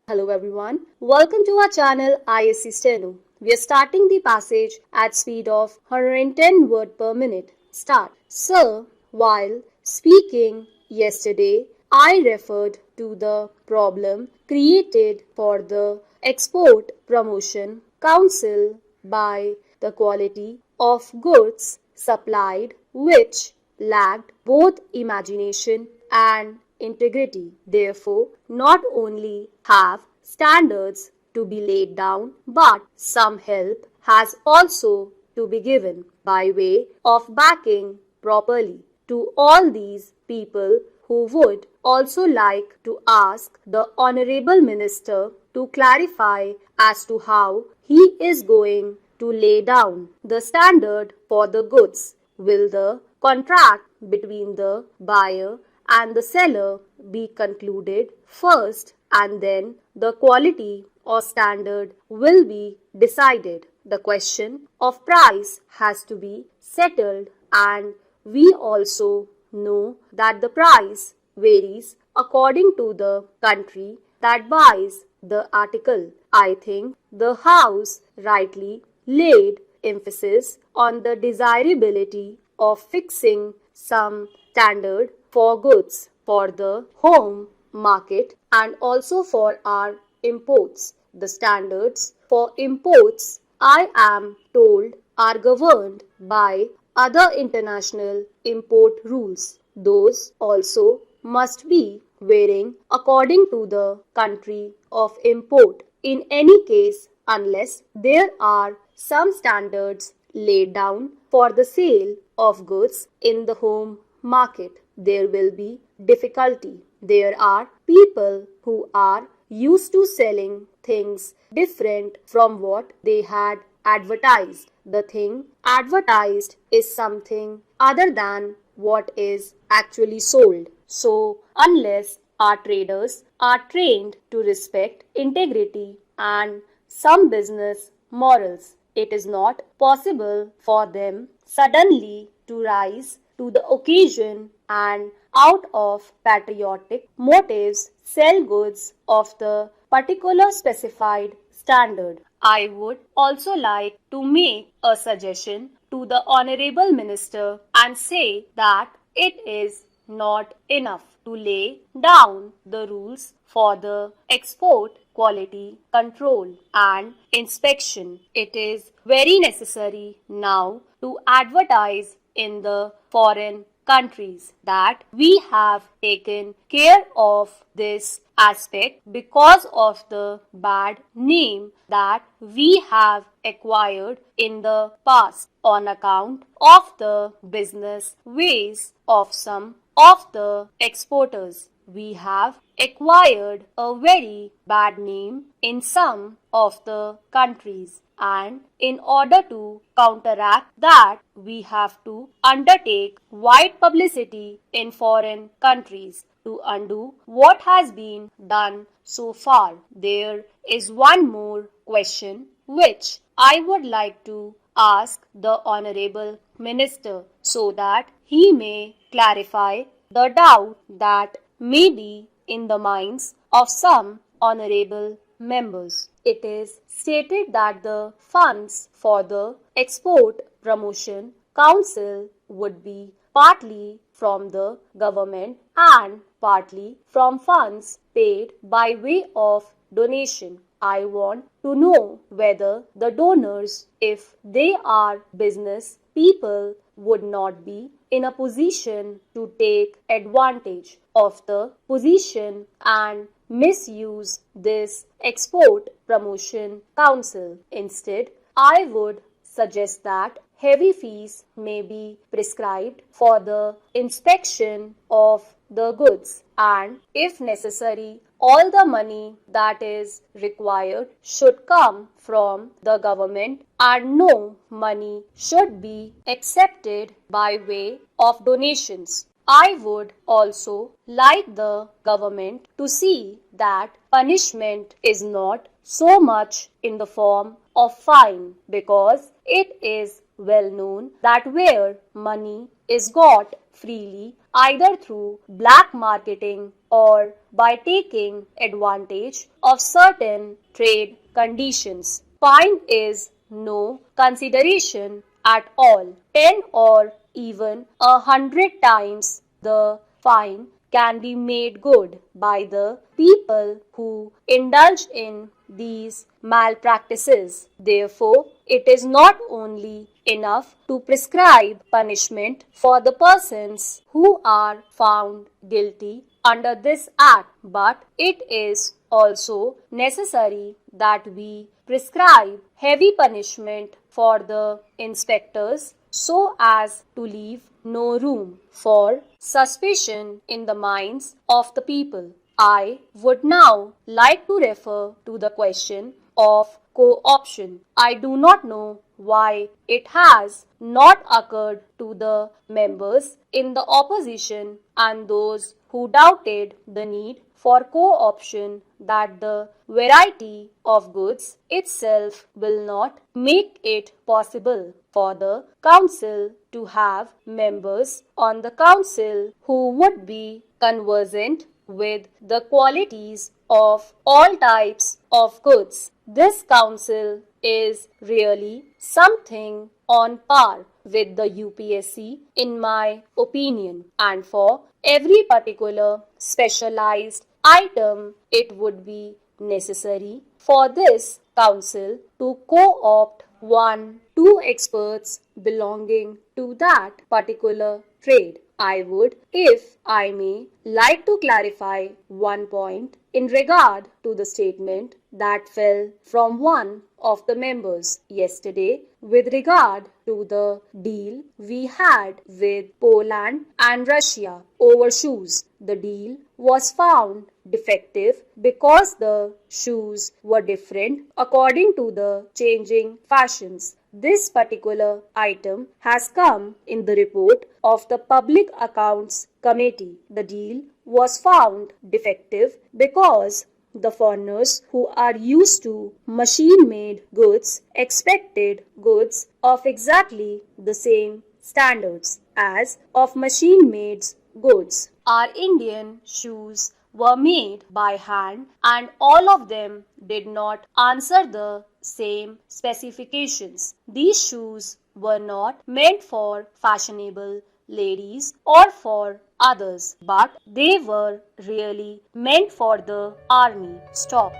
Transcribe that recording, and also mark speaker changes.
Speaker 1: Hello everyone, welcome to our channel Isc Steno. We are starting the passage at speed of 110 words per minute. Start. Sir, while speaking yesterday, I referred to the problem created for the Export Promotion Council by the quality of goods supplied which lacked both imagination and integrity. Therefore, not only have standards to be laid down, but some help has also to be given by way of backing properly to all these people who would also like to ask the Honorable Minister to clarify as to how he is going to lay down the standard for the goods. Will the contract between the buyer and the seller be concluded first and then the quality or standard will be decided? The question of price has to be settled, and we also know that the price varies according to the country that buys the article. I think the House rightly laid emphasis on the desirability of fixing some standard for goods for the home market and also for our imports. The standards for imports, I am told, are governed by other international import rules. Those also must be varying according to the country of import. In any case, unless there are some standards laid down for the sale of goods in the home market, there will be difficulty. There are people who are used to selling things different from what they had advertised. The thing advertised is something other than what is actually sold. So, unless our traders are trained to respect integrity and some business morals, it is not possible for them suddenly to rise to the occasion and out of patriotic motives sell goods of the particular specified standard. I would also like to make a suggestion to the Honorable Minister and say that it is not enough to lay down the rules for the export quality control and inspection. It is very necessary now to advertise in the foreign countries that we have taken care of this aspect because of the bad name that we have acquired in the past on account of the business ways of some of the exporters. We have acquired a very bad name in some of the countries, and in order to counteract that, we have to undertake wide publicity in foreign countries to undo what has been done so far. There is one more question which I would like to ask the Honorable Minister so that he may clarify the doubt that may be in the minds of some honorable members. It is stated that the funds for the Export Promotion Council would be partly from the government and partly from funds paid by way of donation. I want to know whether the donors, if they are business people, would not be in a position to take advantage of the position and misuse this Export Promotion Council. Instead, I would suggest that heavy fees may be prescribed for the inspection of the goods, and if necessary, all the money that is required should come from the government and no money should be accepted by way of donations. I would also like the government to see that punishment is not so much in the form of fine, because it is well known that where money is got freely either through black marketing or by taking advantage of certain trade conditions. Fine is no consideration at all. 10 or even 100 times the fine can be made good by the people who indulge in these malpractices. Therefore, it is not only enough to prescribe punishment for the persons who are found guilty under this act, but it is also necessary that we prescribe heavy punishment for the inspectors so as to leave no room for suspicion in the minds of the people. I would now like to refer to the question of co-option. I do not know why it has not occurred to the members in the opposition and those who doubted the need for co-option that the variety of goods itself will not make it possible for the council to have members on the council who would be conversant with the qualities of all types of goods. This council is really something on par with the UPSC in my opinion, and for every particular specialized item it would be necessary for this council to co-opt 1-2 experts belonging to that particular trade. I would, if I may, like to clarify one point in regard to the statement that fell from one of the members yesterday with regard to the deal we had with Poland and Russia over shoes. The deal was found defective because the shoes were different according to the changing fashions. This particular item has come in the report of the Public Accounts Committee. The deal was found defective because the foreigners who are used to machine-made goods expected goods of exactly the same standards as of machine-made goods. Our Indian shoes were made by hand and all of them did not answer the same specifications. These shoes were not meant for fashionable ladies or for others, but they were really meant for the army. Stop.